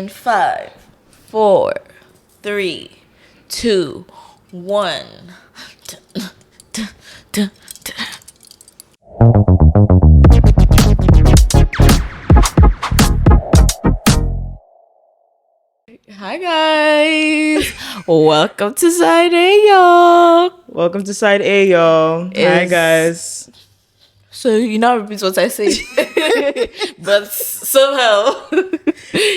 In 5, 4, 3, 2, 1. Hi guys, welcome to Side A, y'all. Welcome to Side A, y'all. Hi guys. So you now repeat what I say, but somehow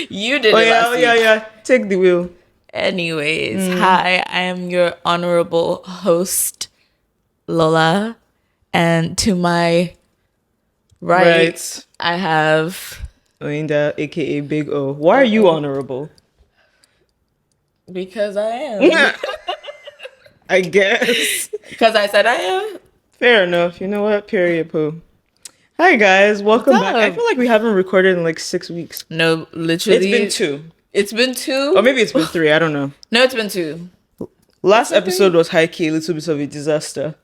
you did it last week. Yeah. Take the wheel. Anyways, hi, I am your honorable host, Lola, and to my right. I have Oinda, aka Big O. Why are you honorable? Because I am. I guess. Because I said I am. Fair enough. You know what? Period, poo. Hi guys, welcome back. I feel like we haven't recorded in like 6 weeks. No, literally. It's been 2. It's been 2? Or maybe it's been 3, I don't know. No, it's been 2. Last episode was high-key, a little bit of a disaster.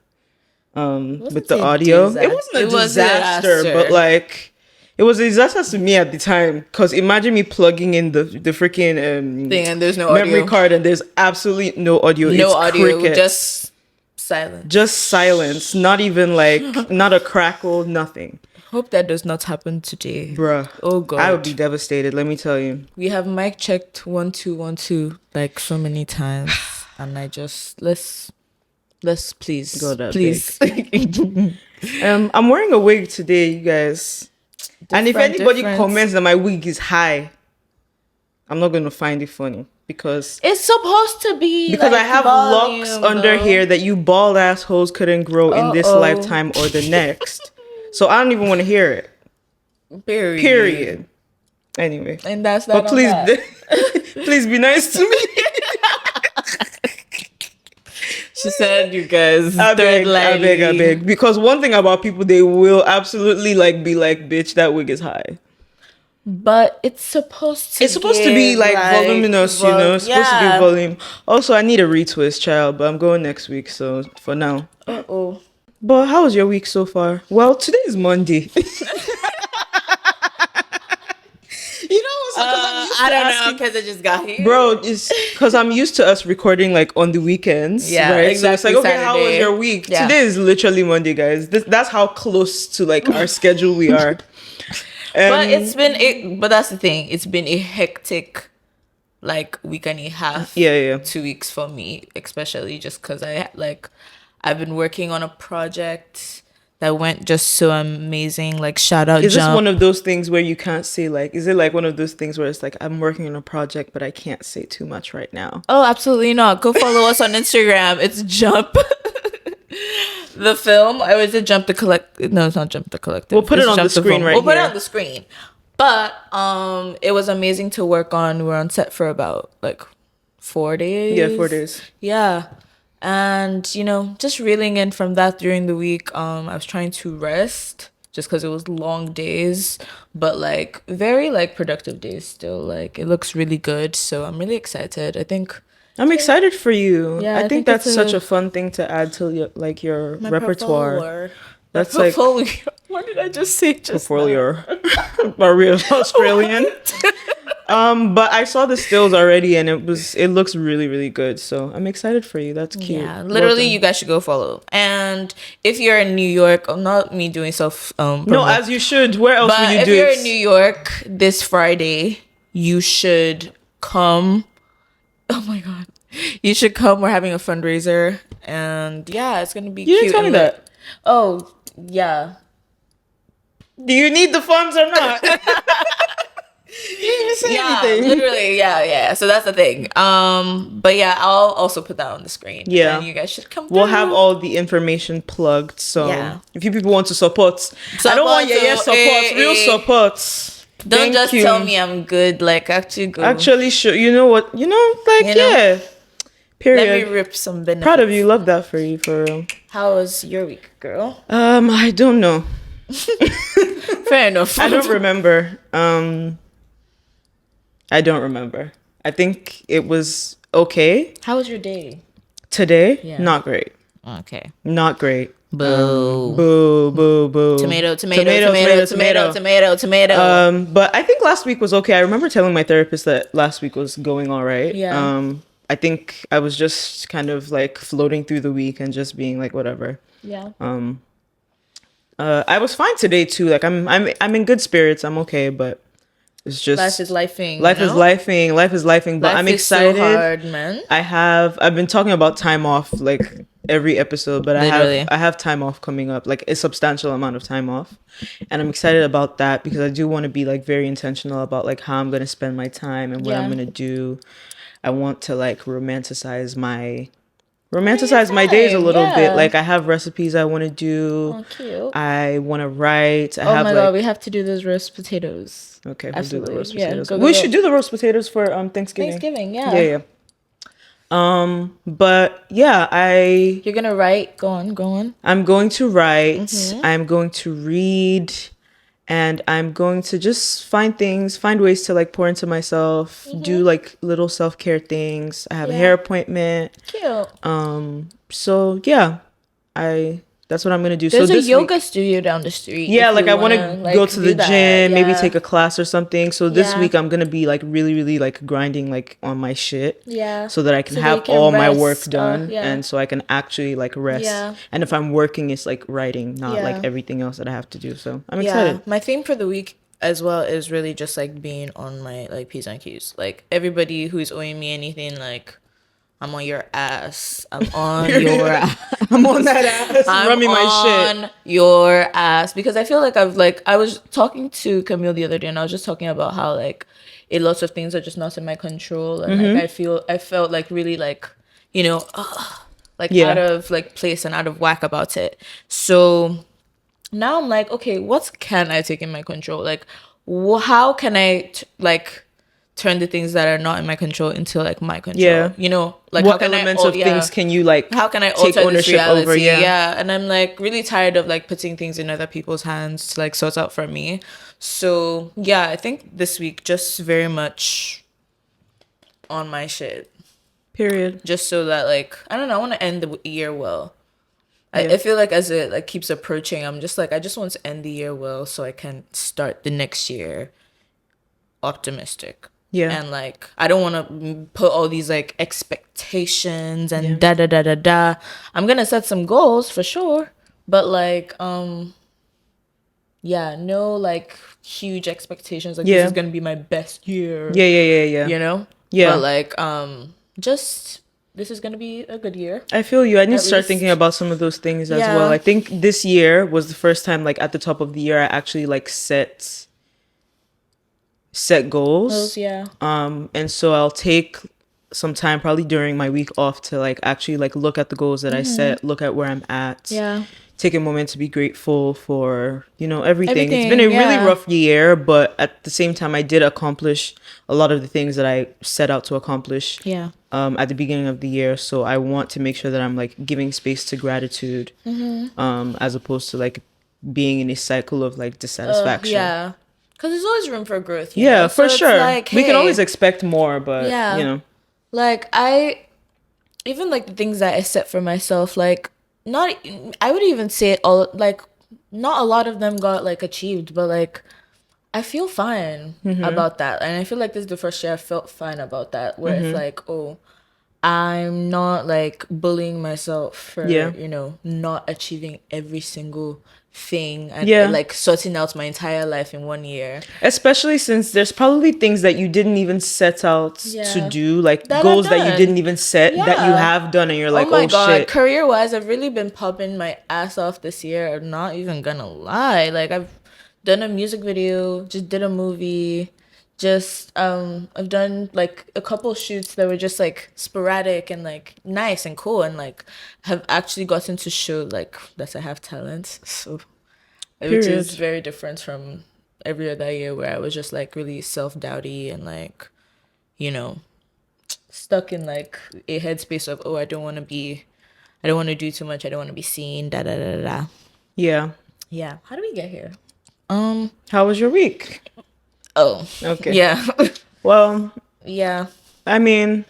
With the audio. It wasn't a disaster, but like it was a disaster to me at the time. Cause imagine me plugging in the freaking thing and there's no memory audio. card and there's absolutely no audio. No it's audio, cricket. just silence. Just silence. Not even like not a crackle, nothing. Hope that does not happen today. Bruh. Oh god. I would be devastated, let me tell you. We have mic checked 1 2 1 2 like so many times. And I just let's please Go that please. I'm wearing a wig today, you guys. And if anybody comments that my wig is high, I'm not going to find it funny because it's supposed to be because like I have volume, locks under here that you bald assholes couldn't grow in this lifetime or the next. So I don't even want to hear it. Period. Anyway, and that's that. But please, please be nice to me. She said, "You guys, I beg. Because one thing about people, they will absolutely like be like, bitch, that wig is high. But it's supposed to. It's supposed to be like voluminous, you know. It's supposed to be volume. Also, I need a retwist, child, but I'm going next week. So for now. But how was your week so far? Well, today is Monday. You know, I don't know because I just got here, bro. It's because I'm used to us recording like on the weekends, yeah, right? Exactly, so it's like, okay, Saturday. How was your week? Yeah. Today is literally Monday, guys. That's how close to like our schedule we are. But that's the thing. It's been a hectic, like week and a half. Yeah. 2 weeks for me, especially just because I've been working on a project that went just so amazing. Like shout out. Is this one of those things where you can't say like? Is it like one of those things where it's like I'm working on a project, but I can't say too much right now? Oh, absolutely not. Go follow us on Instagram. It's Jump the Film. I was Jump the Collect. No, it's not Jump the Collective. We'll put it on the screen right here. We'll put it on the screen. But it was amazing to work on. We were on set for about like 4 days. Yeah, 4 days. Yeah. And, you know, just reeling in from that during the week. I was trying to rest just because it was long days, but like very like productive days still. Like it looks really good. So I'm really excited. I'm excited for you. Yeah, I think that's such a fun thing to add to your repertoire. That's like what did I just say? Portfolio. A real Australian. But I saw the stills already and it looks really, really good. So I'm excited for you. That's cute. Yeah, literally you guys should go follow. And if you're in New York, not me doing self no, as you should. Where else would you do it? If you're in New York this Friday, you should come. Oh my god. You should come. We're having a fundraiser and yeah, it's gonna be cute. You didn't tell me that. Oh, yeah. Do you need the funds or not? You didn't even say anything. Literally, yeah. So that's the thing. But yeah, I'll also put that on the screen. Yeah. And you guys should come We'll through. have all the information plugged. So if you people want to support I don't want support, real support. Don't just tell me I'm good. Like actually good. Actually, sure. You know what? Yeah. Period. Let me rip some benefits. Proud of you. Love that for you, for real. How was your week, girl? I don't know. Fair enough. I don't remember. I don't remember. I think it was okay. How was your day? Today? Yeah. Not great. Okay. Not great. Boo. Boo, boo, boo. Tomato. But I think last week was okay. I remember telling my therapist that last week was going all right. Yeah. I think I was just kind of like floating through the week and just being like, whatever. Yeah. I was fine today too. Like I'm in good spirits. I'm okay, but it's just life is lifing. Life is lifing. But life I'm is excited. So hard, man. I've been talking about time off like every episode, but Literally. I have time off coming up, like a substantial amount of time off, and I'm excited about that because I do want to be like very intentional about like how I'm gonna spend my time and what I'm gonna do. I want to like romanticize my days a little bit. Like I have recipes I want to do. Oh, cute. I want to write. God, we have to do those roast potatoes. Okay, we'll do the roast potatoes. We should do the roast potatoes for Thanksgiving. Yeah. But yeah, you're gonna write. Go on. I'm going to write. Mm-hmm. I'm going to read. And I'm going to just find ways to like pour into myself, do like little self-care things. I have a hair appointment. Cute. So yeah, that's what I'm gonna do. There's a yoga studio down the street. Yeah, like I want to like, go to the gym, maybe take a class or something. So this week I'm gonna be like really, really like grinding like on my shit. Yeah. So that I can have all my work done, and so I can actually like rest. Yeah. And if I'm working, it's like writing, not like everything else that I have to do. So I'm excited. My theme for the week as well is really just like being on my like P's and Q's. Like everybody who's owing me anything, like I'm on your ass. I'm on your ass. I'm on that ass. Run me my shit. On your ass. Because I feel like I was talking to Camille the other day and I was just talking about how like lots of things are just not in my control. And like I felt like really like, you know, out of like place and out of whack about it. So now I'm like, okay, what can I take in my control? Like, how can I turn the things that are not in my control into like my control? Yeah, you know, like what elements of things can you like? How can I take ownership over? Yeah, and I'm like really tired of like putting things in other people's hands to like sort out for me. So yeah, I think this week just very much on my shit. Period. Just so that like I don't know, I want to end the year well. I feel like as it like keeps approaching, I'm just like I just want to end the year well so I can start the next year optimistic. Yeah. And like I don't want to put all these like expectations and da da da da da. I'm gonna set some goals for sure, but like no like huge expectations. Like this is gonna be my best year. Yeah. You know. Yeah. But like just. This is going to be a good year. I feel you. I need to start thinking about some of those things as well. I think this year was the first time, like, at the top of the year, I actually, like, set goals. And so I'll take some time probably during my week off to, like, actually, like, look at the goals that I set, look at where I'm at. Yeah. Take a moment to be grateful for, you know, everything. It's been a really rough year, but at the same time, I did accomplish a lot of the things that I set out to accomplish at the beginning of the year. So I want to make sure that I'm like giving space to gratitude as opposed to like being in a cycle of like dissatisfaction. Yeah. Because there's always room for growth. Yeah, for sure. Like, hey, we can always expect more, but, you know. Like, even like the things that I set for myself, like, I would even say all like not a lot of them got like achieved, but like I feel fine about that, and I feel like this is the first year I felt fine about that, where it's like, oh, I'm not like bullying myself for you know not achieving every single thing and like sorting out my entire life in 1 year, especially since there's probably things that you didn't even set out to do, like that goals that you didn't even set that you have done, and you're like, oh my god, shit. Career wise I've really been popping my ass off this year. I'm not even gonna lie, like I've done a music video, just did a movie, just I've done like a couple shoots that were just like sporadic and like nice and cool, and like have actually gotten to show like that I have talent. So which is very different from every other year where I was just like really self-doubty and like, you know, stuck in like a headspace of, oh, I don't want to do too much, I don't want to be seen, da da da da. Yeah How do we get here? How was your week? Oh, okay. Yeah. Well, yeah. I mean,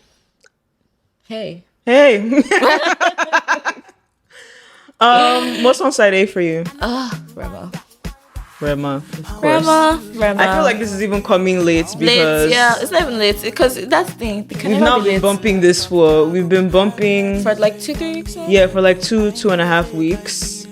hey. What's on side A for you? Rema. Rema, of course. Rema. I feel like this is even coming late because yeah, it's not even late because that's the thing. We've now been bumping this for. We've been bumping for like 2-3 weeks now? Yeah, for like 2.5 weeks.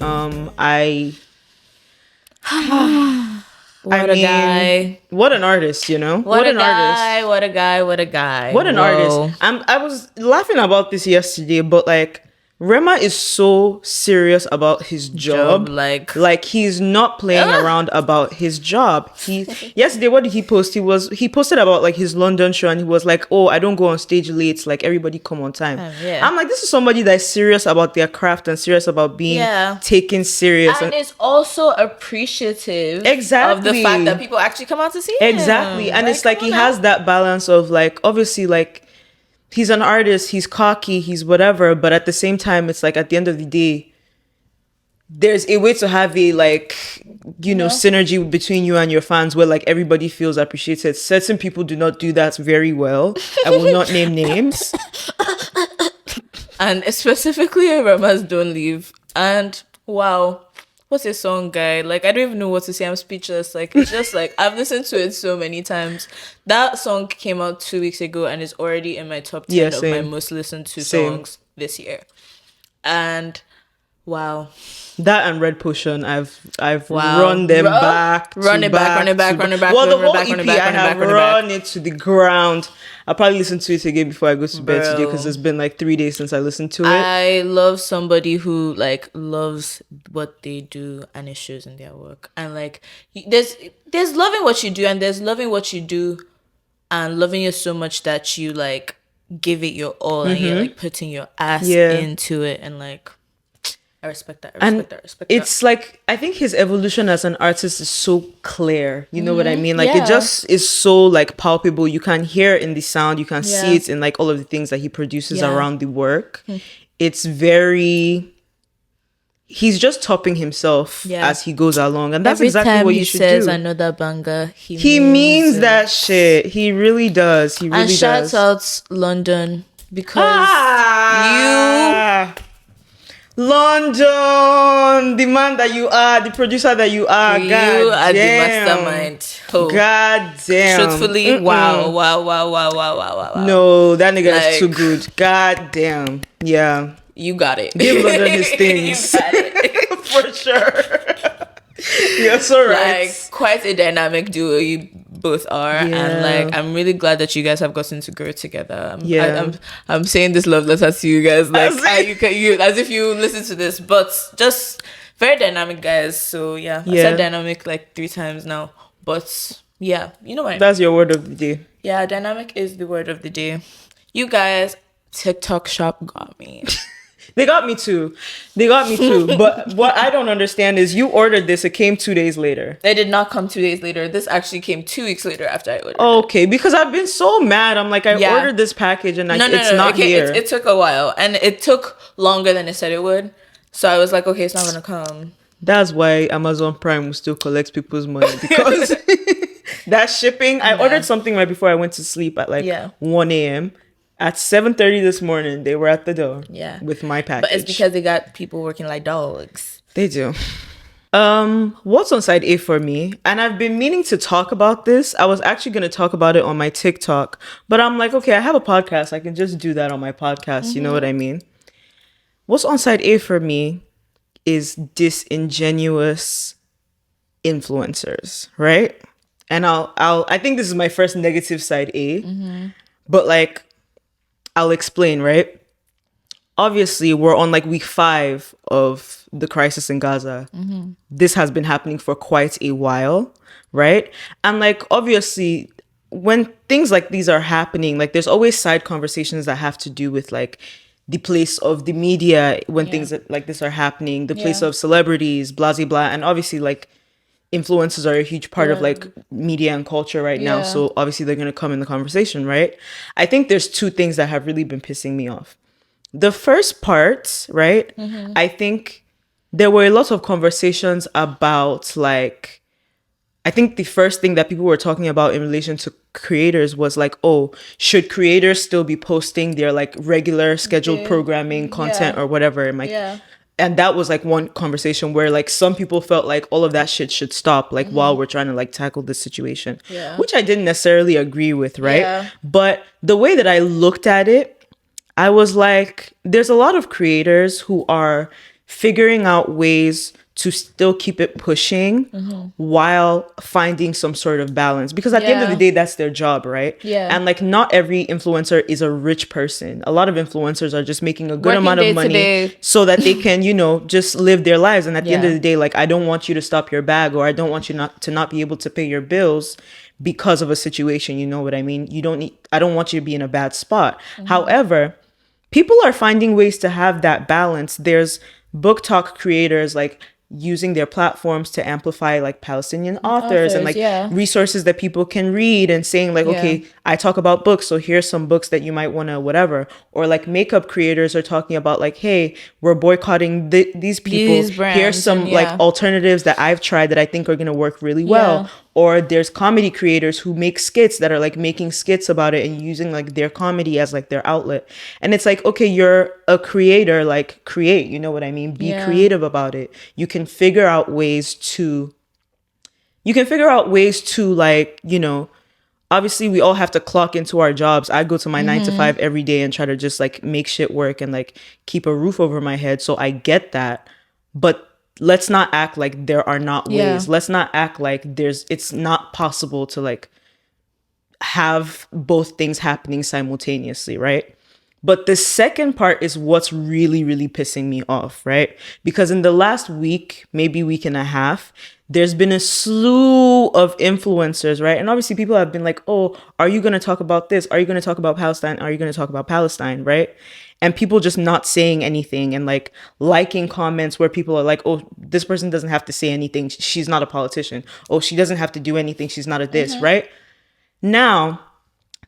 What a guy. What an artist, you know? What an artist. What a guy. What an artist. I was laughing about this yesterday, but like Rema is so serious about his job. Like he's not playing around about his job. Yesterday, what did he post? He posted about like his London show, and he was like, "Oh, I don't go on stage late. Like everybody come on time." I'm like, this is somebody that's serious about their craft and serious about being taken serious, and it's also appreciative of the fact that people actually come out to see him. Exactly, and it's like he has that balance of like obviously like. He's an artist, he's cocky, he's whatever, but at the same time, it's like at the end of the day, there's a way to have a like, you know, synergy between you and your fans where like everybody feels appreciated. Certain people do not do that very well. I will not name names. And specifically Rema's Don't Leave. And wow. What's his song, guy? Like, I don't even know what to say. I'm speechless. Like, it's just like, I've listened to it so many times. That song came out 2 weeks ago and is already in my top 10 of my most listened to songs this year. And, wow. That and Red Potion, I've run them back. Run it back. Well, the whole EP, I have run it to the ground. I'll probably listen to it again before I go to bed today because it's been like 3 days since I listened to it. I love somebody who like loves what they do and it shows in their work. And like there's loving what you do and there's loving what you do and loving it so much that you like give it your all and you're like putting your ass into it and like I respect that. I respect that. It's like, I think his evolution as an artist is so clear. You know what I mean? Like, it just is so, like, palpable. You can hear it in the sound. You can see it in, like, all of the things that he produces around the work. It's very... He's just topping himself as he goes along. And that's exactly what you should do. Every time he says another banger, he means that shit. He really does. He really does. And shout out London because you... London, the man that you are, the producer that you are, you are the mastermind. God damn. Truthfully, wow. No, that nigga is too good. God damn. Yeah. You got it. Give London his things. You got it. For sure. You're so right. Like, quite a dynamic duo you both are. And like, I'm really glad that you guys have gotten to grow together. I'm saying this love letter to you guys. Like, as if you listen to this. But just very dynamic guys. So I said dynamic like 3 times now. But yeah, you know what? That's your word of the day. Yeah, dynamic is the word of the day. You guys, TikTok shop got me. They got me too. But what I don't understand is you ordered this. It came 2 days later. It did not come 2 days later. This actually came 2 weeks later after I ordered it. Okay, because I've been so mad. I'm like, I ordered this package and it's not here. It took a while. And it took longer than it said it would. So I was like, okay, it's not going to come. That's why Amazon Prime will still collect people's money. Because that shipping, I ordered something right before I went to sleep at like 1 a.m. At 7:30 this morning, they were at the door with my package. But it's because they got people working like dogs. They do. What's on side A for me? And I've been meaning to talk about this. I was actually going to talk about it on my TikTok. But I'm like, okay, I have a podcast. I can just do that on my podcast. You know what I mean? What's on side A for me is disingenuous influencers, right? And I think this is my first negative side A. But like, I'll explain, right? Obviously, we're on like week 5 of the crisis in Gaza. This has been happening for quite a while, right? And like, obviously, when things like these are happening, like there's always side conversations that have to do with like the place of the media when things like this are happening, the place of celebrities, blah, blah, blah. And obviously, like, influencers are a huge part of like media and culture right now. So obviously they're going to come in the conversation, right? I think there's 2 things that have really been pissing me off. The first part, right? I think there were a lot of conversations about like, I think the first thing that people were talking about in relation to creators was like, oh, should creators still be posting their like regular scheduled programming content or whatever? and that was like one conversation where like some people felt like all of that shit should stop, like while we're trying to like tackle this situation, which I didn't necessarily agree with, right? But the way that I looked at it, I was like, there's a lot of creators who are figuring out ways to still keep it pushing while finding some sort of balance, because at the end of the day, that's their job, right? And like, not every influencer is a rich person. A lot of influencers are just making a good amount of money so that they can, you know, just live their lives. And at the end of the day, like, I don't want you to stop your bag, or I don't want you not be able to pay your bills because of a situation. You know what I mean? I don't want you to be in a bad spot. However, people are finding ways to have that balance. There's book talk creators like using their platforms to amplify like Palestinian authors and like resources that people can read, and saying like, okay, I talk about books, so here's some books that you might want to whatever. Or like makeup creators are talking about like, hey, we're boycotting these people. Here's some like alternatives that I've tried that I think are going to work really well. Or there's comedy creators who make skits that are like making skits about it and using like their comedy as like their outlet. And it's like, okay, you're a creator, like create, you know what I mean? Be creative about it. You can figure out ways to like, you know, obviously we all have to clock into our jobs. I go to my 9 to 5 every day and try to just like make shit work and like keep a roof over my head. So I get that. But let's not act like there are not ways. Let's not act like it's not possible to like have both things happening simultaneously, right? But the second part is what's really, really pissing me off, right? Because in the last week, maybe week and a half, there's been a slew of influencers, right? And obviously people have been like, oh, are you going to talk about this? Are you going to talk about Palestine? Are you going to talk about Palestine, right? And people just not saying anything, and like liking comments where people are like, oh, this person doesn't have to say anything. She's not a politician. Oh, she doesn't have to do anything. She's not a this, right? Now,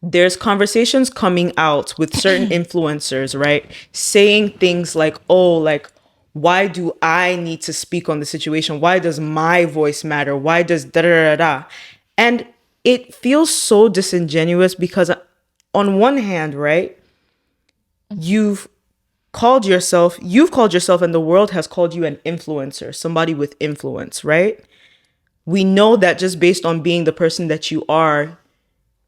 there's conversations coming out with certain influencers, right? Saying things like, oh, like, why do I need to speak on the situation? Why does my voice matter? Why does da da da da? And it feels so disingenuous because on one hand, right, you've called yourself and the world has called you an influencer, somebody with influence, right? We know that just based on being the person that you are,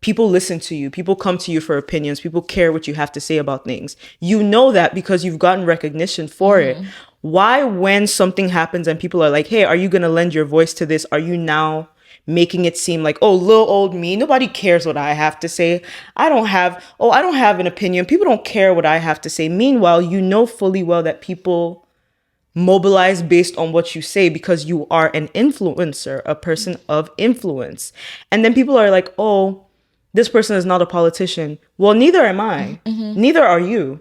people listen to you, people come to you for opinions, people care what you have to say about things. You know that because you've gotten recognition for it. Why, when something happens and people are like, hey, are you going to lend your voice to this? Are you now making it seem like, oh, little old me, nobody cares what I have to say. I don't have an opinion. People don't care what I have to say. Meanwhile, you know fully well that people mobilize based on what you say because you are an influencer, a person of influence. And then people are like, oh, this person is not a politician. Well, neither am I. Neither are you.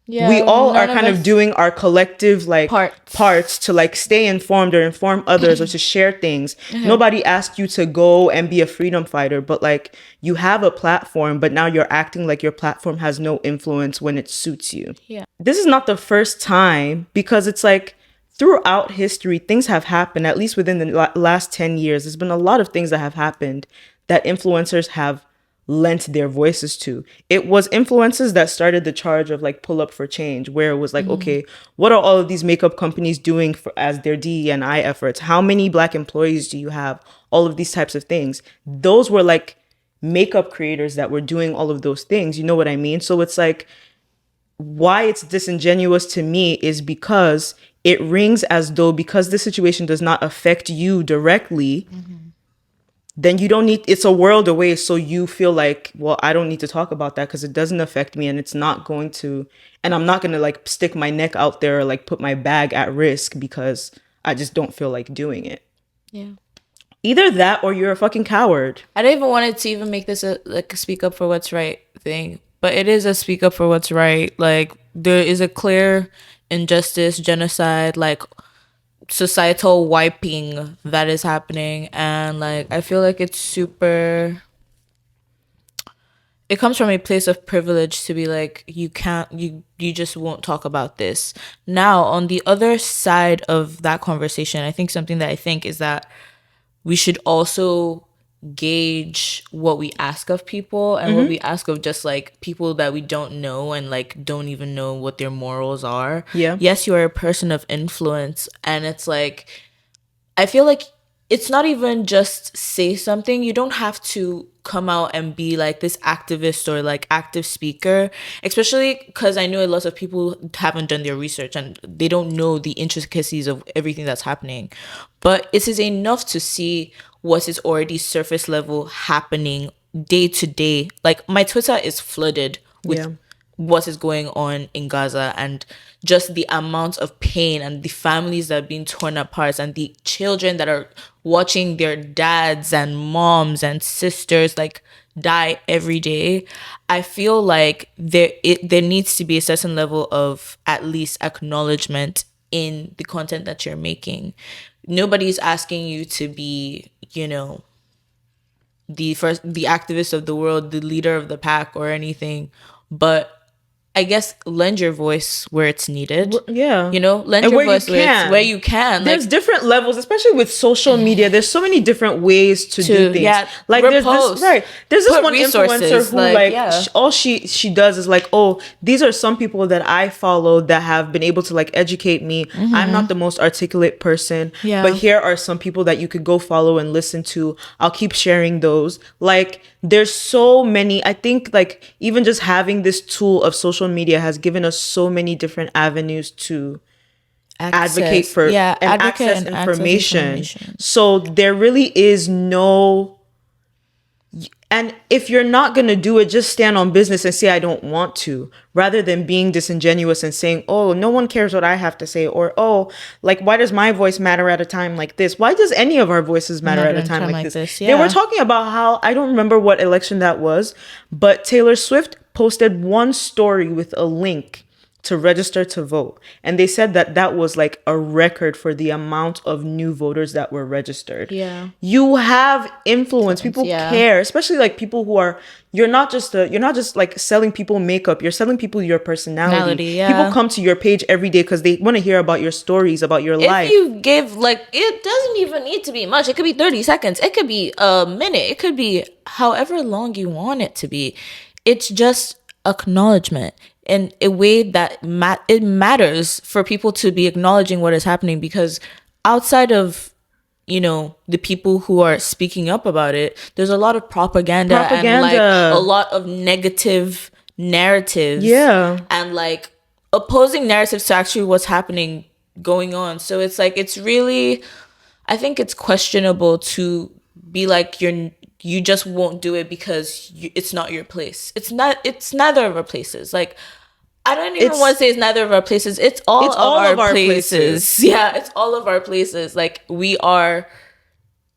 We all are kind of doing our collective like parts to like stay informed or inform others or to share things. Nobody asked you to go and be a freedom fighter, but like you have a platform, but now you're acting like your platform has no influence when it suits you. This is not the first time, because it's like throughout history, things have happened, at least within the last 10 years. There's been a lot of things that have happened that influencers have lent their voices to. It was influencers that started the charge of like pull up for change, where it was like, okay, what are all of these makeup companies doing as their DE&I efforts? How many Black employees do you have? All of these types of things. Those were like makeup creators that were doing all of those things. You know what I mean? So it's like, why it's disingenuous to me is because it rings as though because this situation does not affect you directly, then you don't need, it's a world away. So you feel like, well, I don't need to talk about that because it doesn't affect me and it's not going to, and I'm not going to like stick my neck out there or like put my bag at risk because I just don't feel like doing it. Either that or you're a fucking coward. I don't even want it to even make this a like a speak up for what's right thing, but it is a speak up for what's right. Like there is a clear injustice, genocide, like societal wiping that is happening, and like I feel like it's super, it comes from a place of privilege to be like, you just won't talk about this. Now on the other side of that conversation, I think something that I think is that we should also gauge what we ask of people and what we ask of just like people that we don't know and like don't even know what their morals are. Yeah. Yes, you are a person of influence, and it's like, I feel like it's not even just say something. You don't have to come out and be like this activist or like active speaker, especially because I know a lot of people haven't done their research and they don't know the intricacies of everything that's happening. But it is enough to see what is already surface level happening day to day. Like my Twitter is flooded with what is going on in Gaza, and just the amount of pain and the families that are being torn apart and the children that are watching their dads and moms and sisters like die every day. I feel like there needs to be a certain level of at least acknowledgement in the content that you're making. Nobody's asking you to be, you know, the activist of the world, the leader of the pack or anything, but I guess lend your voice where it's needed. Yeah. You know, lend and your voice where you can. There's different levels, especially with social media. There's so many different ways to do things. Yeah, like there's this one influencer who all she does is like, oh, these are some people that I follow that have been able to like educate me. I'm not the most articulate person, but here are some people that you could go follow and listen to. I'll keep sharing those. Like, there's so many. I think like even just having this tool of social media has given us so many different avenues to advocate for and access information. So there really is no, and if you're not going to do it, just stand on business and say, I don't want to, rather than being disingenuous and saying, oh, no one cares what I have to say. Or, oh, like, why does my voice matter at a time like this? Why does any of our voices matter at a time like this? They were talking about how, I don't remember what election that was, but Taylor Swift posted one story with a link to register to vote. And they said that that was like a record for the amount of new voters that were registered. Yeah. You have influence. People care, especially like people who are, you're not just like selling people makeup. You're selling people your personality. People come to your page every day because they want to hear about your stories, about your life. If you give, like, it doesn't even need to be much. It could be 30 seconds. It could be a minute. It could be however long you want it to be. It's just acknowledgement in a way that it matters for people to be acknowledging what is happening, because outside of, you know, the people who are speaking up about it, there's a lot of propaganda. And like a lot of negative narratives and like opposing narratives to actually what's happening going on. So it's like, it's really, I think it's questionable to be like, you just won't do it because it's not your place. It's neither of our places. Like, I don't even want to say it's neither of our places. It's all of our places. Yeah, it's all of our places. Like, we are,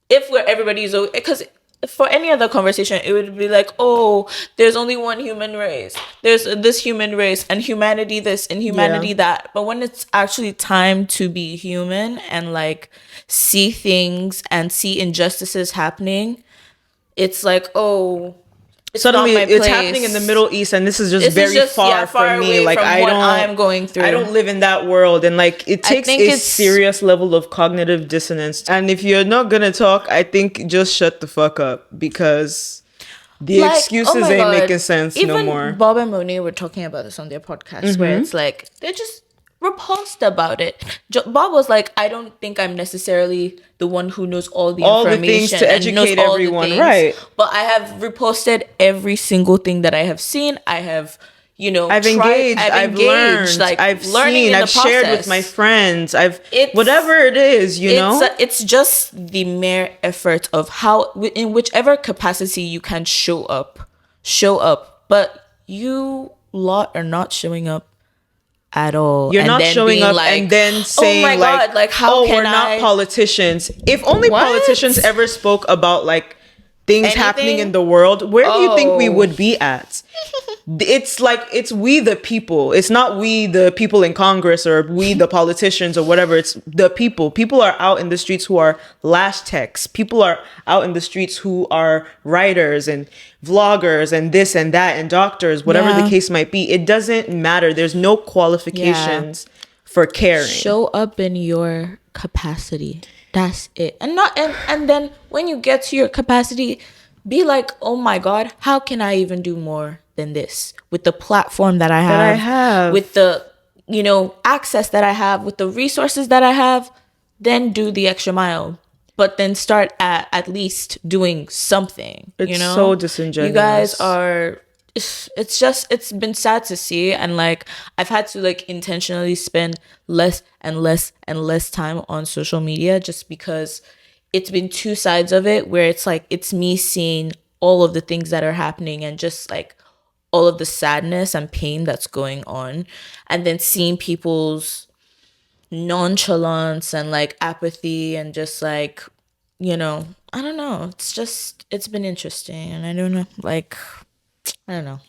if we're everybody's, because for any other conversation, it would be like, oh, there's only one human race. There's this human race and humanity this and humanity that. But when it's actually time to be human and like see things and see injustices happening, it's like, oh, suddenly it's happening in the Middle East, and this is just far from me. Like, I'm going through. I don't live in that world, and like it takes a serious level of cognitive dissonance. And if you're not gonna talk, I think just shut the fuck up, because the excuses ain't making sense no more. Even Bob and Monet were talking about this on their podcast, where it's like they're just repulsed about it. Bob was like, I don't think I'm necessarily the one who knows all the information, the things to educate everyone, right? But I have reposted every single thing that I have seen. I have, you know, I've engaged, like, I've seen, I've shared with my friends, whatever it is, you know. It's just the mere effort of how, in whichever capacity you can show up. But you lot are not showing up at all. You're not showing up, like, and then saying, oh my God, like how we're not politicians. If only politicians ever spoke about like things happening in the world, where do you think we would be at? It's like, it's we the people. It's not we the people in Congress or we the politicians or whatever. It's the people. People are out in the streets who are lash techs. People are out in the streets who are writers and vloggers and this and that and doctors, whatever the case might be. It doesn't matter. There's no qualifications for caring. Show up in your capacity. That's it. And then when you get to your capacity, be like, oh my God, how can I even do more than this with the platform that I have, with the, access that I have, with the resources that I have? Then do the extra mile, but then start at least doing something. It's so disingenuous. You guys are. It's been sad to see, and like I've had to like intentionally spend less and less and less time on social media just because it's been two sides of it, where it's like it's me seeing all of the things that are happening and just like all of the sadness and pain that's going on, and then seeing people's nonchalance and like apathy and just like, I don't know, it's been interesting, and I don't know, like, I don't know.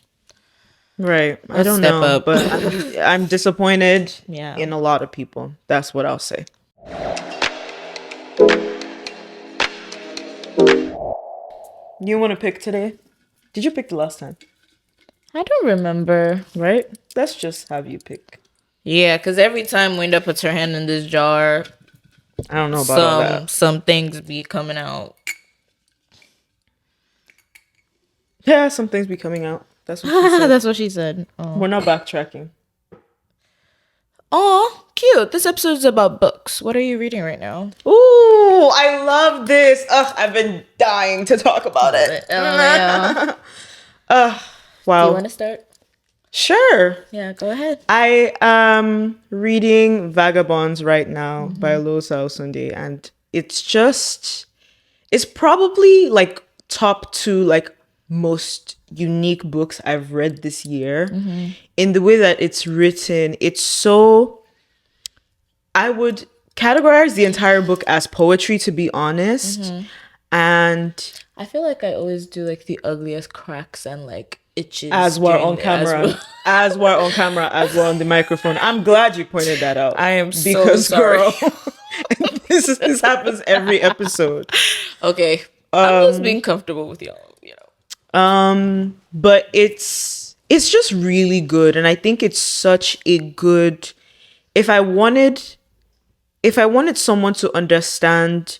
Right. I don't know, but I'm disappointed in a lot of people. That's what I'll say. You want to pick today? Did you pick the last time? I don't remember. Right? Let's just have you pick. Yeah, because every time Winda puts her hand in this jar, I don't know about all that. Some things be coming out. Yeah, some things be coming out. That's what she said. That's what she said. Oh. We're not backtracking. Oh, cute. This episode is about books. What are you reading right now? Ooh, I love this. Ugh, I've been dying to talk about it. Yeah. Wow. Do you want to start? Sure. Yeah, go ahead. I am reading Vagabonds right now by Losa Osunde, and it's probably like top 2 like most unique books I've read this year. In the way that it's written. It's so, I would categorize the entire book as poetry, to be honest. And I feel like I always do like the ugliest cracks and like itches as we're on camera, as we're on the microphone. I'm glad you pointed that out. I am so sorry. Girl, this happens every episode. Okay, I'm just being comfortable with y'all. But it's just really good, and I think it's such a good. If I wanted someone to understand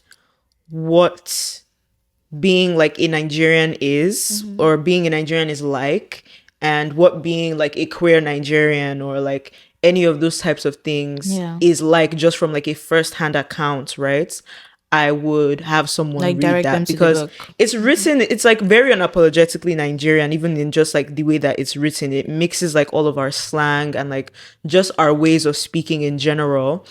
what being like a Nigerian is, or being a Nigerian is like, and what being like a queer Nigerian or like any of those types of things is like, just from like a first-hand account, right? I would have someone like read that, because it's written, it's like very unapologetically Nigerian, even in just like the way that it's written. It mixes like all of our slang and like just our ways of speaking in general.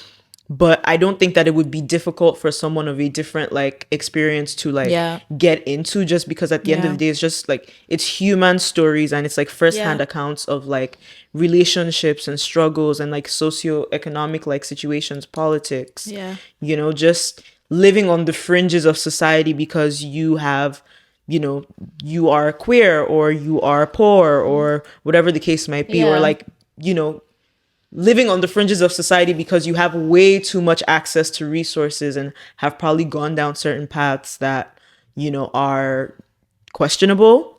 But I don't think that it would be difficult for someone of a different like experience to like get into, just because at the end of the day, it's just like, it's human stories, and it's like first-hand accounts of like relationships and struggles and like socioeconomic like situations, politics, just living on the fringes of society because you have, you are queer or you are poor or whatever the case might be, or like, living on the fringes of society because you have way too much access to resources and have probably gone down certain paths that, are questionable.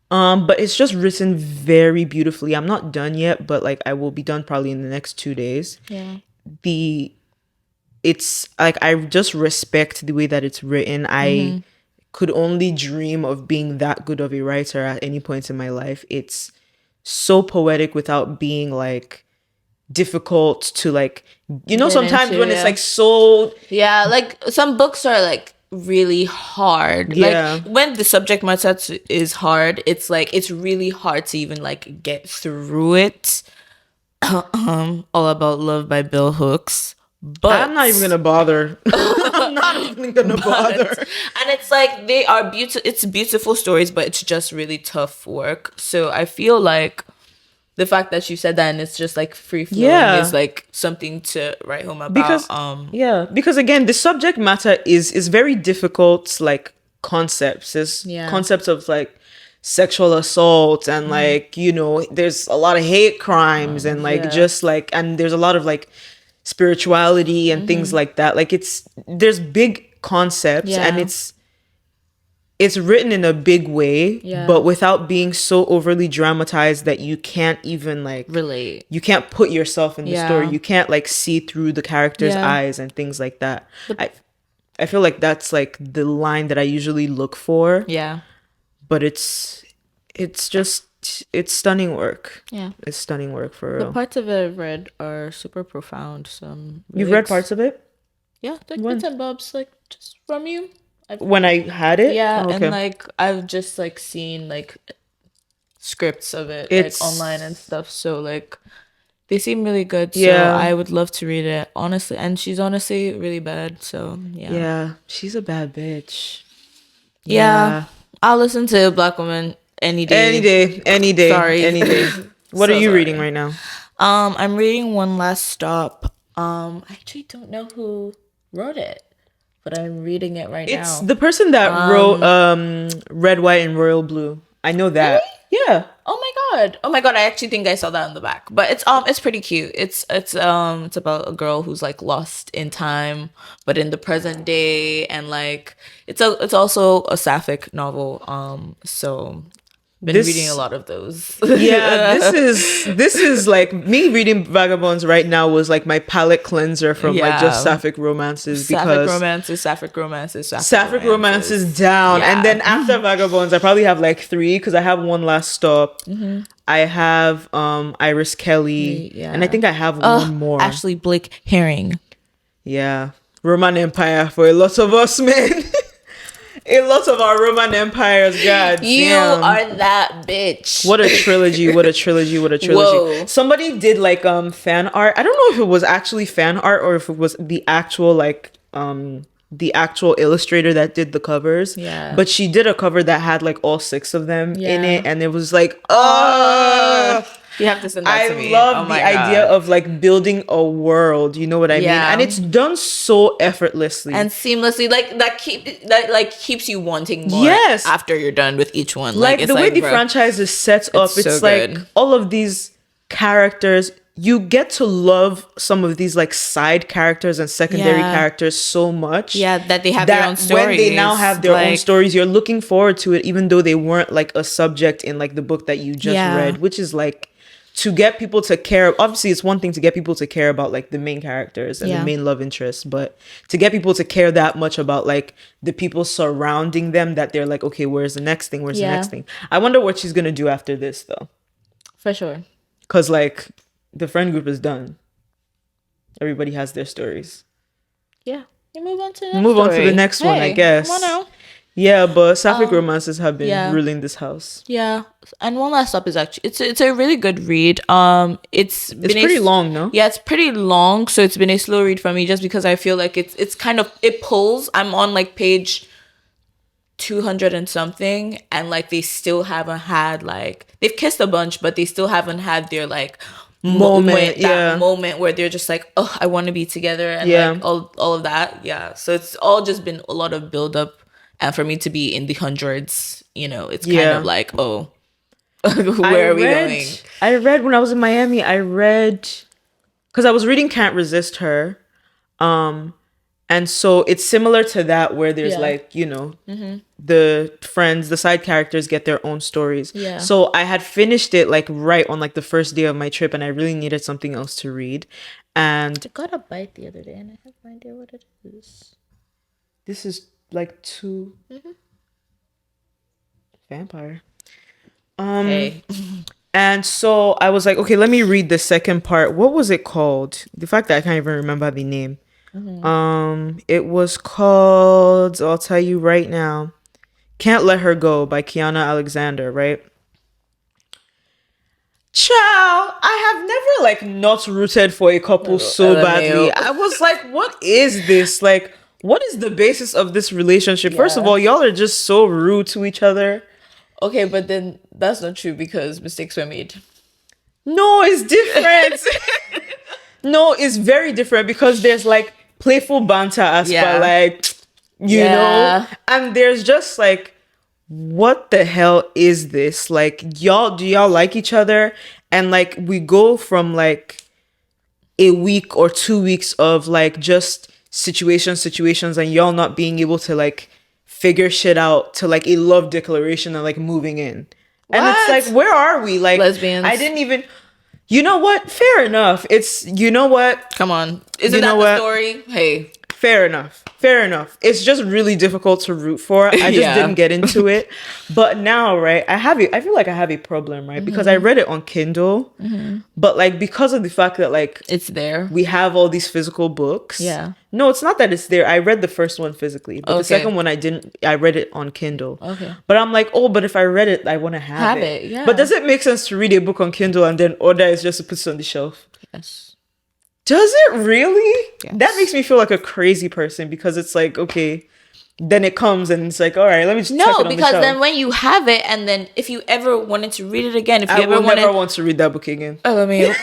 But it's just written very beautifully. I'm not done yet, but like I will be done probably in the next 2 days. It's like, I just respect the way that it's written. I could only dream of being that good of a writer at any point in my life. It's so poetic without being like difficult to like, sometimes into, when it's like so like some books are like really hard. Like when the subject matter is hard, it's like it's really hard to even like get through it. All About Love by Bell Hooks. But I'm not even gonna bother. I'm not even gonna bother. And it's like, they are beautiful. It's beautiful stories, but it's just really tough work. So I feel like the fact that you said that and it's just like free flowing is like something to write home about. Because again, the subject matter is very difficult, like concepts. There's concepts of like sexual assault and like, there's a lot of hate crimes and like just like, and there's a lot of like spirituality and things like that. Like there's big concepts and it's it's written in a big way, Yeah. but without being so overly dramatized that you can't even like relate. You can't put yourself in the Yeah. story. You can't like see through the character's Yeah. eyes and things like that. I feel like that's like the line that I usually look for. Yeah. But it's just it's stunning work. Yeah. It's stunning work for real. The parts of it I've read are super profound. You've read parts of it? Yeah, like bits and bobs, like just from you. When I had it? Yeah, and like I've just like seen like scripts of it like online and stuff. So like they seem really good. So I would love to read it, honestly. And she's honestly really bad. So yeah. Yeah, she's a bad bitch. Yeah. I'll listen to a Black woman any day. Any day. Sorry. Any day. What are you reading right now? I'm reading One Last Stop. I actually don't know who wrote it, but I'm reading it right now. It's the person that wrote Red, White, and Royal Blue. I know that. Really? Yeah. Oh my god! I actually think I saw that on the back. But it's pretty cute. It's about a girl who's like lost in time, but in the present day, and like it's also a sapphic novel. So been reading a lot of those. Yeah, this is like me reading Vagabonds right now was like my palate cleanser from like just sapphic romances, because sapphic romances down. Yeah. And then after Vagabonds I probably have like 3, because I have One Last Stop. I have Iris Kelly, and I think I have one more. Ashley Blake Herring. Yeah, Roman Empire for a lot of us, man. A lot of our Roman empires, god you damn. are that bitch. What a trilogy. Whoa. Somebody did like fan art. I don't know if it was actually fan art or if it was the actual like the actual illustrator that did the covers. Yeah. But she did a cover that had like all 6 of them in it, and it was like, you have to send that to me. I love the idea of like building a world, you know what I mean? And it's done so effortlessly and seamlessly, like that keeps you wanting more. Yes. After you're done with each one, like the way the franchise is set up, it's so like good. All of these characters, you get to love some of these like side characters and secondary characters so much. Yeah, that they have their own stories. When they now have their own stories, you're looking forward to it, even though they weren't like a subject in like the book that you just read, which is like, to get people to care. Obviously, it's one thing to get people to care about like the main characters and the main love interests, but to get people to care that much about like the people surrounding them, that they're like, okay, where's the next thing? Where's the next thing? I wonder what she's gonna do after this, though. For sure. Because like the friend group is done. Everybody has their stories. Yeah. You move on to the next one, I guess. Come on now. Yeah, but sapphic romances have been ruling this house. Yeah, and One Last Stop is actually it's a really good read. It's pretty long, no? Yeah, it's pretty long, so it's been a slow read for me, just because I feel like it's kind of, it pulls. I'm on like page 200 and something, and like they still haven't had like, they've kissed a bunch, but they still haven't had their like moment where they're just like, oh, I want to be together, and like all of that. Yeah, so it's all just been a lot of build up. And for me to be in the hundreds, you know, it's kind of like, oh, where are we going? I read when I was in Miami, because I was reading Can't Resist Her. And so it's similar to that, where there's like, you know, the friends, the side characters get their own stories. Yeah. So I had finished it like right on like the first day of my trip, and I really needed something else to read. And I got a bite the other day, and I have no idea what it is. This is like 2 vampire. Hey. And so I was like, okay, let me read the second part. What was it called? The fact that I can't even remember the name. It was called, I'll tell you right now, Can't Let Her Go by Kiana Alexander, right? Child, I have never like not rooted for a couple so badly. I was like, what is this? Like, what is the basis of this relationship? Yeah. First of all, y'all are just so rude to each other. Okay, but then that's not true, because mistakes were made. No, it's different. No, it's very different, because there's like playful banter as per like, you know, and there's just like, what the hell is this? Like, do y'all like each other? And like, we go from like a week or 2 weeks of like just situations, and y'all not being able to like figure shit out to like a love declaration and like moving in. What? And it's like, where are we? Like, lesbians. I didn't even. You know what? Fair enough. It's, you know what? Come on. Isn't that the story? Hey. Fair enough. It's just really difficult to root for. I just didn't get into it. But now, right, I feel like I have a problem, right? Because I read it on Kindle. But like, because of the fact that like it's there, we have all these physical books. Yeah. No, it's not that it's there. I read the first one physically, but the second one I read it on Kindle. Okay. But I'm like, oh, but if I read it, I want to have it. Yeah. But does it make sense to read a book on Kindle and then order is just to put it on the shelf? Yes. Does it really? Yes. That makes me feel like a crazy person, because it's like, okay, then it comes and it's like, all right, let me just check it on the because shelf. then when you have it, and then if you ever wanted to read it again, I will never want to read that book again. Oh, I mean,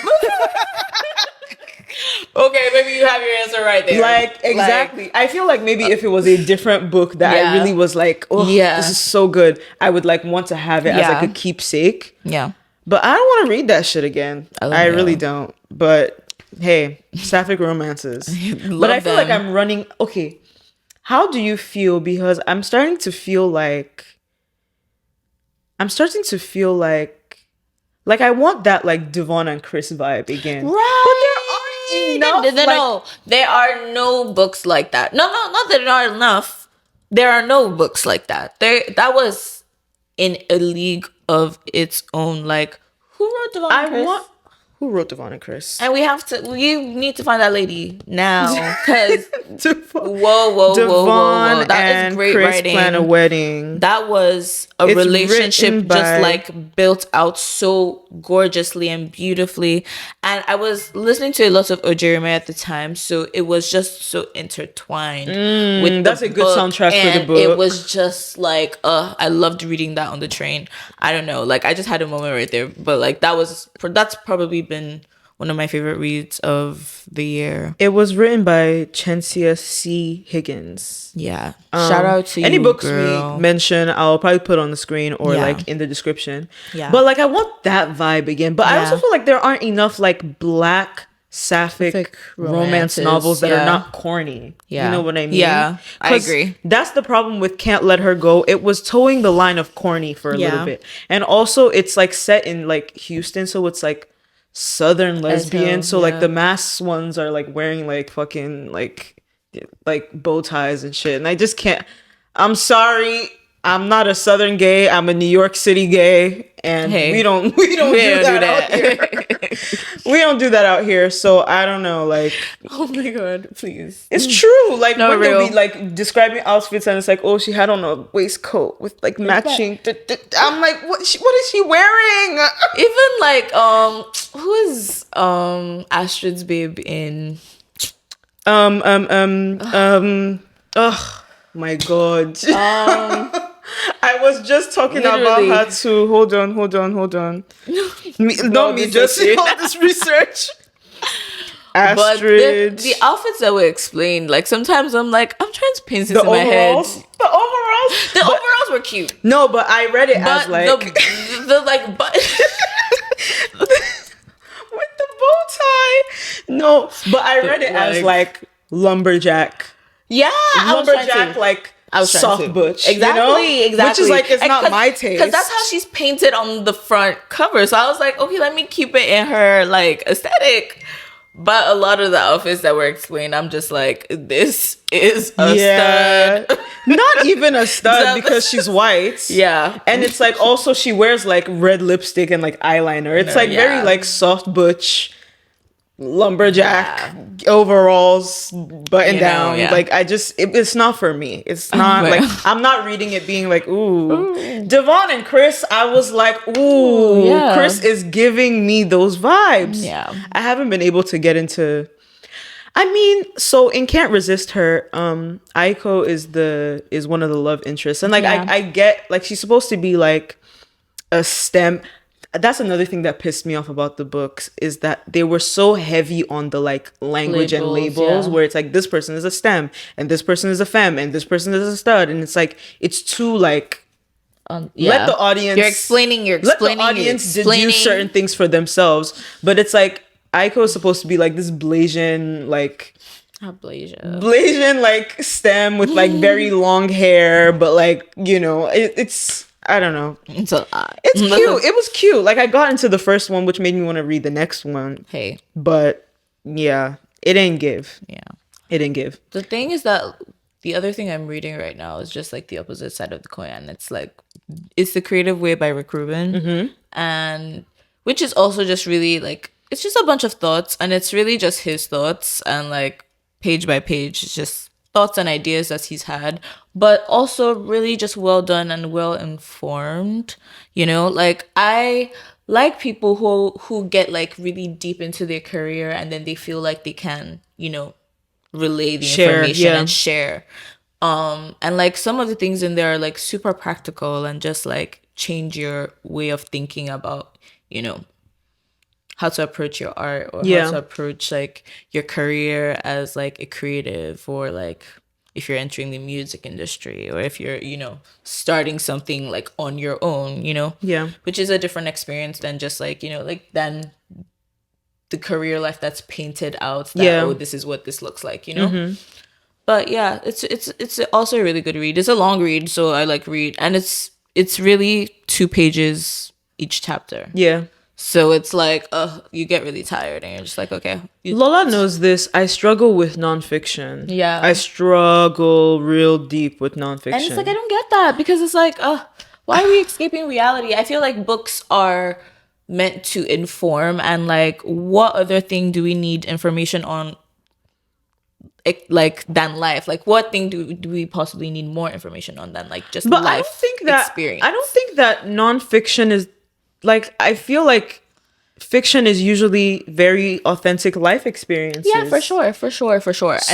okay, maybe you have your answer right there. Like, exactly. Like, I feel like maybe if it was a different book that I really was like, oh, this is so good, I would like want to have it as like a keepsake. Yeah. But I don't want to read that shit again. I really don't. But hey, sapphic romances. But I feel like I'm running. Okay, how do you feel? Because I'm starting to feel like I want that like Devon and Chris vibe again. Right. But there aren't enough. No, there are no books like that. No, not that there are enough. There are no books like that. That was in a league of its own. Like, who wrote Devon and Chris? Who wrote Devon and Chris? And we need to find that lady now, because whoa. That is great Chris writing. Plan a Wedding. That was a relationship just like built out so gorgeously and beautifully. And I was listening to a lot of Ojirime at the time, so it was just so intertwined with that's a good soundtrack for the book. It was just like, I loved reading that on the train. I don't know, like I just had a moment right there, but like that's probably been one of my favorite reads of the year. It was written by Chensia C. Higgins. Yeah. Shout out to any you, books girl. we mention, I'll probably put on the screen or like in the description. Yeah. But like I want that vibe again. But I also feel like there aren't enough like black sapphic romance novels that are not corny. Yeah. You know what I mean? Yeah. I agree. That's the problem with Can't Let Her Go. It was towing the line of corny for a little bit. And also it's like set in like Houston, so it's like Southern lesbian, so like the masked ones are like wearing like fucking like bow ties and shit, and I just can't. I'm sorry, I'm not a Southern gay, I'm a New York City gay, and we don't do that out here. We don't do that out here, so I don't know, like, oh my god, please, it's true. Like when they'll be like describing outfits and it's like, oh, she had on a waistcoat with like matching I'm like, what is she wearing? Even like who is Astrid's babe in oh my god. I was just talking about her too. Hold on. Not me, just all this research. Astrid. But the outfits that were explained, like sometimes I'm like, I'm trying to paint this in my head. The overalls were cute. No, but I read it as like the like but with the bow tie. No, but I read it as like lumberjack. Yeah, lumberjack, like soft butch. Exactly. Which is like, it's not my taste. Because that's how she's painted on the front cover. So I was like, okay, let me keep it in her like aesthetic. But a lot of the outfits that were explained, I'm just like, this is a stud. Not even a stud because she's white. Yeah. And it's like also she wears like red lipstick and like eyeliner. It's like very like soft butch, lumberjack overalls, button down. Like I just it's not for me. It's not like I'm not reading it being like, ooh. Devon and Chris, I was like, ooh, Chris is giving me those vibes. Yeah. I haven't been able to get into, I mean, so in Can't Resist Her, Aiko is one of the love interests. And like I get like she's supposed to be like a STEM. That's another thing that pissed me off about the books is that they were so heavy on the like language and labels where it's like this person is a STEM and this person is a femme and this person is a stud, and it's like it's too like let the audience let the audience deduce certain things for themselves. But it's like Aiko is supposed to be like this Blasian like Blasian like stem with like very long hair, but like, you know, it's I don't know. It's a lot. It's cute. It was cute. Like I got into the first one, which made me want to read the next one. Hey. But yeah, it didn't give. Yeah. It didn't give. The thing is that the other thing I'm reading right now is just like the opposite side of the coin. And it's like, it's The Creative Way by Rick Rubin. Mm-hmm. And which is also just really like, it's just a bunch of thoughts. And it's really just his thoughts. And like page by page, it's just thoughts and ideas that he's had. But also really just well done and well informed. You know, like I like people who get like really deep into their career and then they feel like they can, you know, relay the information and share. And like some of the things in there are like super practical and just like change your way of thinking about, you know, how to approach your art or how to approach like your career as like a creative, or like if you're entering the music industry, or if you're, you know, starting something like on your own, you know, which is a different experience than just like, you know, like than the career life that's painted out that oh, this is what this looks like, you know. Mm-hmm. But yeah, it's also a really good read. It's a long read, so I like read, and it's really 2 pages each chapter. Yeah. So it's like, you get really tired and you're just like, okay. Lola knows this. I struggle with nonfiction. Yeah. I struggle real deep with nonfiction. And it's like, I don't get that, because it's like, why are we escaping reality? I feel like books are meant to inform, and like, what other thing do we need information on, like, than life? Like, what thing do we possibly need more information on than like just life I don't think that nonfiction is like, I feel like fiction is usually very authentic life experiences. Yeah, for sure.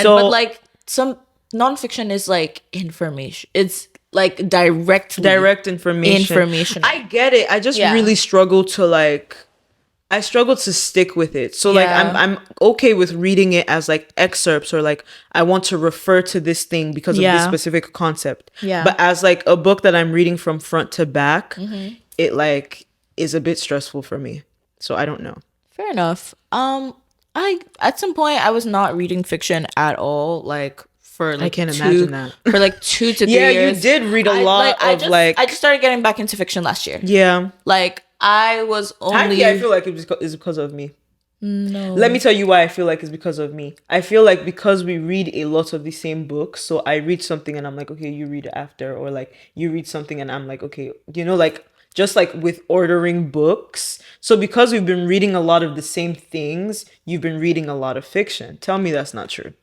But like some nonfiction is like information. It's like direct information. I get it. I just really struggle to stick with it. So like I'm okay with reading it as like excerpts, or like I want to refer to this thing because of this specific concept. Yeah. But as like a book that I'm reading from front to back, it like is a bit stressful for me. So I don't know. Fair enough. I at some point I was not reading fiction at all, like for like I can't imagine that. For like 2 to 3 years. Yeah, you did read a lot I just started getting back into fiction last year. Yeah. Like I was only I feel like it's because of me. No. Let me tell you why I feel like it's because of me. I feel like because we read a lot of the same books, so I read something and I'm like, okay, you read it after, or like you read something and I'm like, okay, you know, like just like with ordering books. So because we've been reading a lot of the same things, you've been reading a lot of fiction. Tell me that's not true.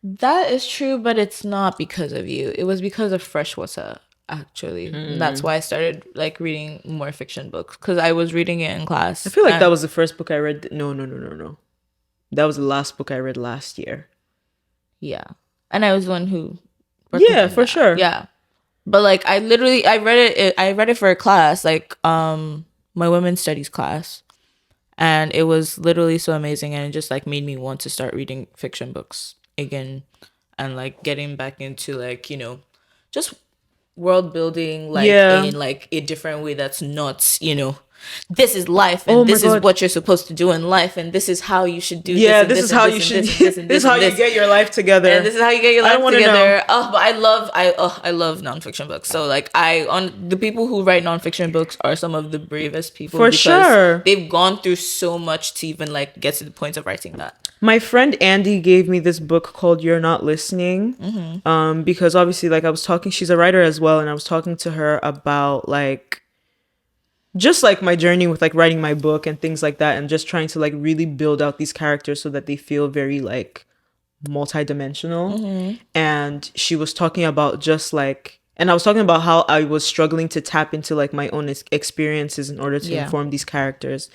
That is true, but it's not because of you. It was because of Freshwater, actually. That's why I started like reading more fiction books, because I was reading it in class. I feel like that was the first book I read. No. That was the last book I read last year. Yeah. And I was the one who... Yeah, for sure. Yeah. But like I read it for a class, like my women's studies class, and it was literally so amazing, and it just like made me want to start reading fiction books again, and like getting back into like, you know, just world building, like in like a different way that's not, you know, this is life, and this is what you're supposed to do in life, and this is how you should do this. This is how you should. This is how you get your life together. And this is how you get your life together. Oh, but I love nonfiction books. So like the people who write nonfiction books are some of the bravest people, for sure. They've gone through so much to even like get to the point of writing that. My friend Andy gave me this book called You're Not Listening. Because obviously, like I was talking, she's a writer as well, and I was talking to her about like just like my journey with like writing my book and things like that, and just trying to like really build out these characters so that they feel very like multidimensional. And she was talking about just like, and I was talking about how I was struggling to tap into like my own experiences in order to inform these characters.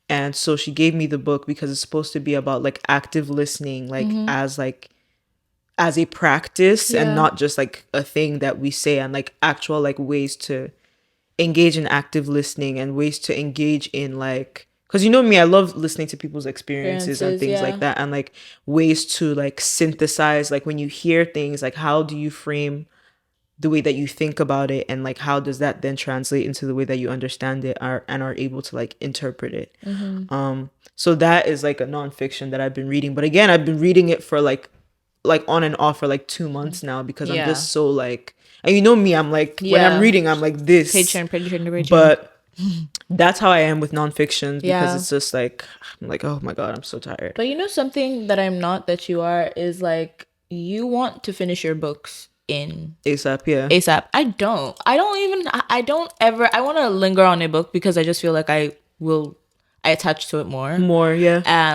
And so she gave me the book because it's supposed to be about like active listening, like as a practice, and not just like a thing that we say, and like actual like ways to engage in active listening, and ways to engage in like, because you know me, I love listening to people's experiences and things like that, and like ways to like synthesize, like when you hear things, like how do you frame the way that you think about it, and like how does that then translate into the way that you understand it, and are able to like interpret it. So that is like a nonfiction that I've been reading, but again, I've been reading it for like like on and off for like 2 months now because I'm just so like, and you know me, I'm like, when I'm reading, I'm like this. Patreon. But that's how I am with nonfiction because it's just like, I'm like, oh my God, I'm so tired. But you know, something that I'm not that you are is like, you want to finish your books in ASAP. I don't ever, I want to linger on a book because I just feel like I attach to it more, and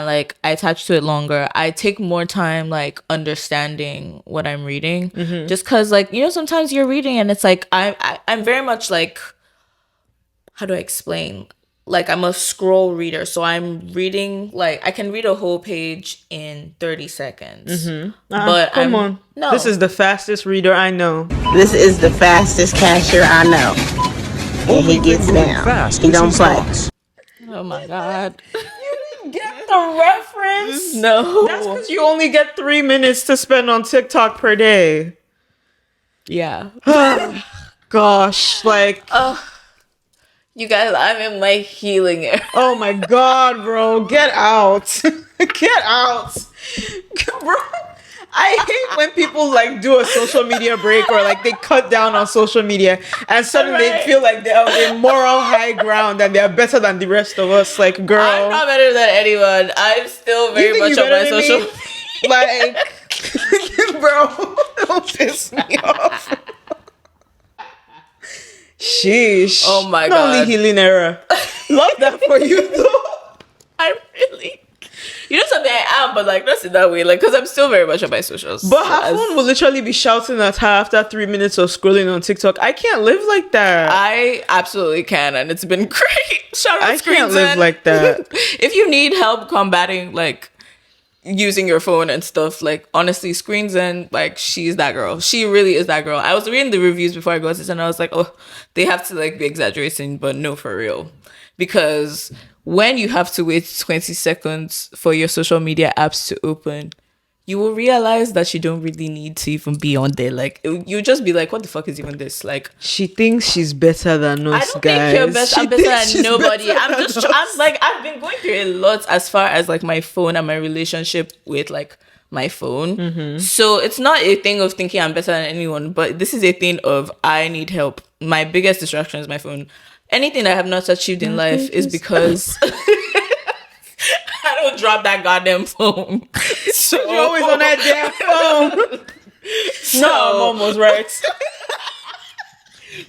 like I attach to it longer. I take more time like understanding what I'm reading, just because, like, you know, sometimes you're reading and it's like I'm very much like, how do I explain, like, I'm a scroll reader, so I'm reading, like, I can read a whole page in 30 seconds. But come on. No. This is the fastest reader I know. This is the fastest cashier I know. And he gets down. Fast. He don't play. Oh my God. You didn't get the reference? No. That's because you only get 3 minutes to spend on TikTok per day. Yeah. Gosh, like... You guys, I'm in my healing area. Oh my God, bro. Get out. Get out. Bro, I hate when people like do a social media break or like they cut down on social media and suddenly they feel like they're on a moral high ground and they're better than the rest of us. Like, girl. I'm not better than anyone. I'm still very much on my social media. Like, bro, don't piss me off. Sheesh. Oh my God. Not only healing era. Love that for you though. I really, you know something, I am, but like not in that way, like, because I'm still very much on my socials. But Hafun will literally be shouting at her after 3 minutes of scrolling on TikTok. I can't live like that. I absolutely can, and it's been great. Shout out. I can't live like that. If you need help combating like using your phone and stuff, like, honestly, Screens In, like, she's that girl. She really is that girl. I was reading the reviews before I got this and I was like, oh, they have to like be exaggerating, but no, for real. Because when you have to wait 20 seconds for your social media apps to open, you will realize that you don't really need to even be on there. Like, you just be like, what the fuck is even this? Like, she thinks she's better than us, I don't think you're best. I'm better than nobody. I'm like, I've been going through a lot as far as like my phone and my relationship with like my phone. So it's not a thing of thinking I'm better than anyone, but this is a thing of I need help. My biggest distraction is my phone. Anything I have not achieved in life is because I don't drop that goddamn phone. So you're always on that damn phone. So, no, I'm almost right.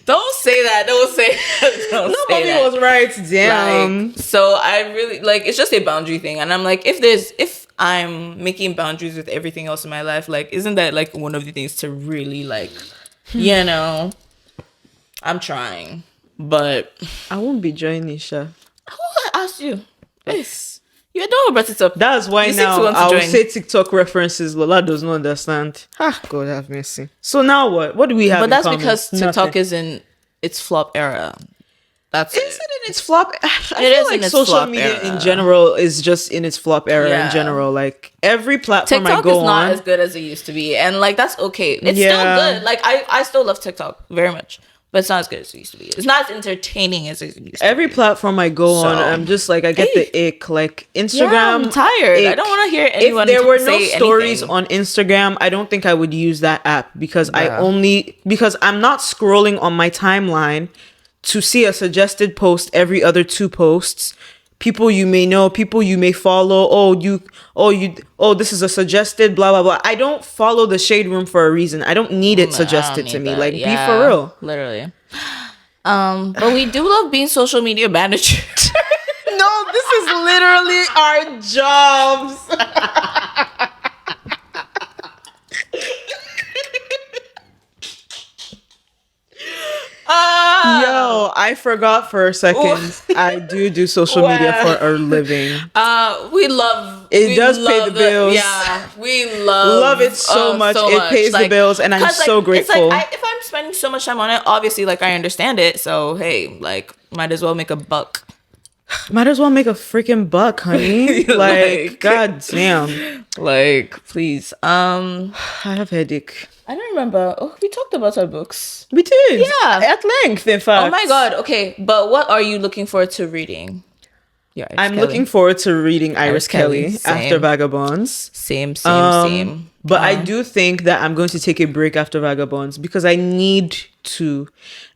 Don't say that. Don't say that. Nobody was right. Damn. Like, so I really like, it's just a boundary thing, and I'm like, if I'm making boundaries with everything else in my life, like, isn't that like one of the things to really like, you know? I'm trying, but I won't be joining, Sha. Who asked you? Yes. You don't brought it up. That's why now I'll say TikTok references. Lola does not understand. God have mercy. So now what? What do we have? But that's because TikTok is in its flop era. That's it. In its flop? I feel like social media in general is just in its flop era in general. Like every platform TikTok I go on, is not as good as it used to be, and like that's okay. It's still good. Like I still love TikTok very much. But it's not as good as it used to be. It's not as entertaining as it used to be. Every platform I go on, I'm just like, I get the ick. Like Instagram, I'm tired. Ick. I don't want to hear anyone. If there were no stories on Instagram, I don't think I would use that app because because I'm not scrolling on my timeline to see a suggested post every other 2 posts. People you may know, people you may follow. This is a suggested blah blah blah. I don't follow the shade room for a reason. I don't need it suggested to me. Like, be for real. Literally. But we do love being social media managers. No, this is literally our jobs. Yo, I forgot for a second. I do social media for a living. We love it. Does pay the bills. We love it so much. It pays the bills, and I'm so grateful. It's like if I'm spending so much time on it, obviously, like, I understand it. So hey, like, might as well make a buck. Might as well make a freaking buck, honey. Like, god damn. Like, please. I have headache. I don't remember. Oh, we talked about our books. We did. Yeah. At length, in fact. Oh my god. Okay. But what are you looking forward to reading? I'm looking forward to reading Iris Kelly after Vagabonds. Same. But I do think that I'm going to take a break after Vagabonds because I need to.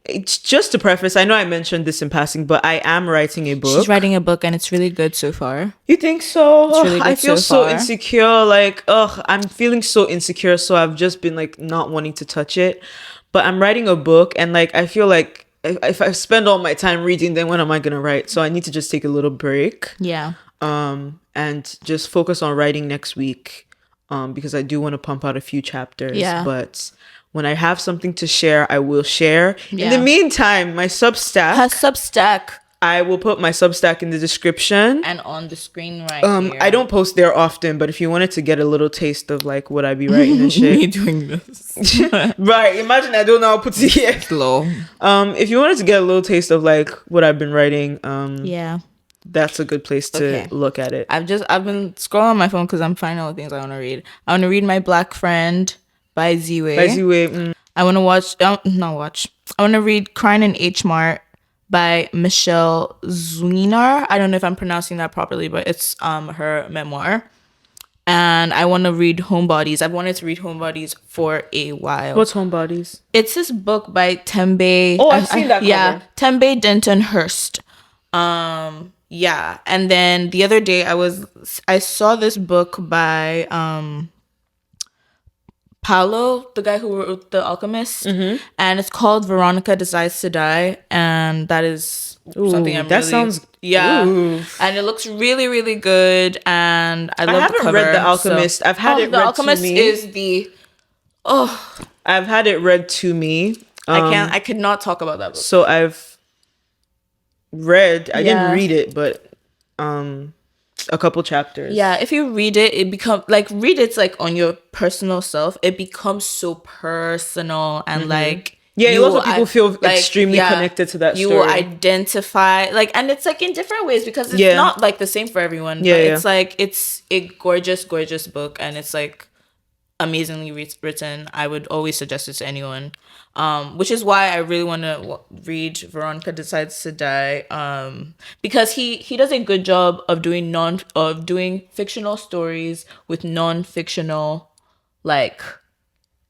It's just to preface, I know I mentioned this in passing, but I am writing a book. She's writing a book and it's really good so far. You think so? It's really good I feel so so insecure. Like, I'm feeling so insecure. So I've just been like not wanting to touch it. But I'm writing a book and like I feel like if I spend all my time reading, then when am I going to write? So I need to just take a little break. Yeah. And just focus on writing next week. Because I do want to pump out a few chapters. Yeah. But when I have something to share, I will share. Yeah. In the meantime, my Substack. Her Substack. I will put my Substack in the description. And on the screen right here. I don't post there often, but if you wanted to get a little taste of like what I be writing and shit. Me doing this. Right. Imagine I don't know how to put it here. Slow. If you wanted to get a little taste of like what I've been writing, yeah. That's a good place to look at it. I've been scrolling on my phone because I'm finding all the things I want to read. I want to read My Black Friend by Ziwe. I want to I want to read Crying in H Mart by Michelle Zwiener. I don't know if I'm pronouncing that properly, but it's her memoir. And I want to read Homebodies. I've wanted to read Homebodies for a while. What's Homebodies? It's this book by Tembe. Oh, I've seen that cover. Yeah, Tembe Denton Hurst. Yeah, and then the other day I saw this book by Paulo, the guy who wrote The Alchemist, and it's called Veronica Decides to Die, and that is something I'm that sounds and it looks really, really good, and I love the cover. I haven't read The Alchemist. So, I've had it read to me. The Alchemist is the I've had it read to me. I could not talk about that book. So I've read, I didn't read it, but a couple chapters. Yeah, if you read it, it's like on your personal self. It becomes so personal and like lots of people feel like, extremely connected to that story. You will identify and it's like in different ways because it's not like the same for everyone. But it's like it's a gorgeous, gorgeous book and it's like amazingly written. I would always suggest it to anyone. Which is why I really want to read Veronica Decides to Die, because he does a good job of doing fictional stories with non-fictional like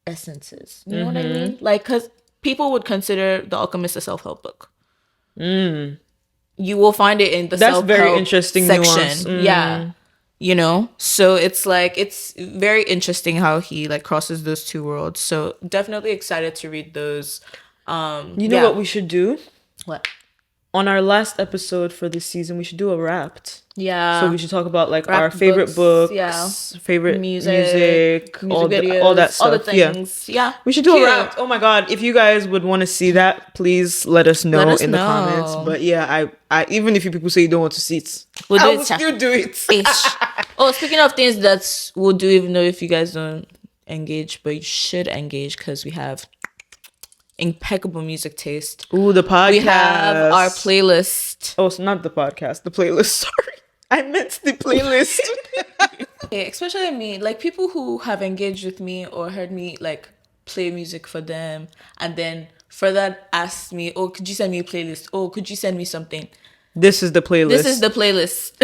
essences. You know what I mean? Like, because people would consider The Alchemist a self-help book. You will find it in the self-help very interesting section. Yeah. You know, so it's like it's very interesting how he like crosses those two worlds. So definitely excited to read those. You know what we should do? What? On our last episode for this season, we should do a Wrapped. Yeah. So we should talk about like our favorite books, favorite music all that stuff. All the things. Yeah. We should do a Wrapped. Oh my god! If you guys would want to see that, please let us know in the comments. But yeah, I even if you people say you don't want to see it, I will still do it. Speaking of things that we'll do, even though if you guys don't engage, but you should engage because we have impeccable music taste. Ooh, the podcast. We have our playlist. Oh, it's not the podcast. The playlist. Sorry, I meant the playlist. Especially me, like people who have engaged with me or heard me like play music for them, and then further asked me, "Oh, could you send me a playlist? Oh, could you send me something?" This is the playlist. This is the playlist.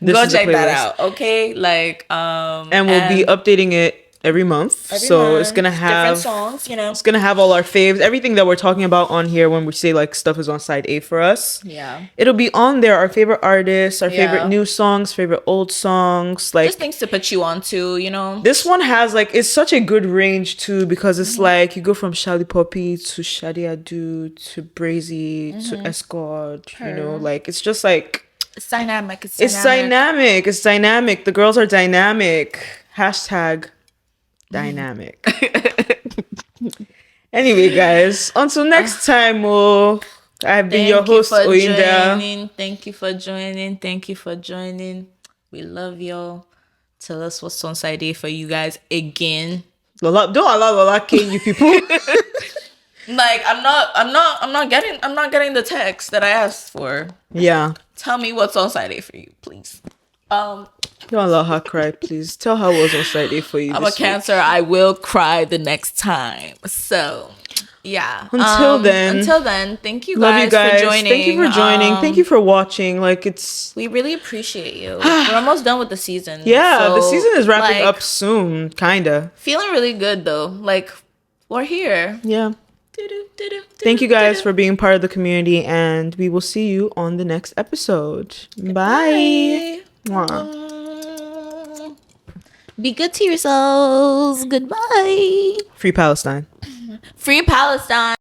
Go check that out, okay? Like, and we'll be updating it every month. It's gonna have different songs, you know. It's gonna have all our faves, everything that we're talking about on here when we say like stuff is on side A for us. Yeah. It'll be on there, our favorite artists, our favorite new songs, favorite old songs, like just things to put you on to, you know. This one has like it's such a good range too because it's like you go from Shally Poppy to Shadi Adu to Brazy to Escort, you know, like it's just like it's dynamic. It's dynamic. The girls are dynamic. Hashtag dynamic. Anyway, guys, until next time, I've been your host, Oyinda. Thank you for joining. We love y'all. Tell us what's on side A for you guys again. Lola, don't allow Lola cane you people. Like I'm not getting the text that I asked for. Yeah. Tell me what's on side A for you, please. Don't allow her cry, please. Tell her what's on side A for you. I'm a Cancer. I will cry the next time. So, Yeah. Until then, thank you guys, love you guys for joining. Thank you for joining. Thank you for watching. Like, we really appreciate you. We're almost done with the season. Yeah, so, the season is wrapping up soon, kinda. Feeling really good though. Like, we're here. Yeah. Thank you guys for being part of the community, and we will see you on the next episode. Bye. Be good to yourselves. Goodbye. Free Palestine. Free Palestine.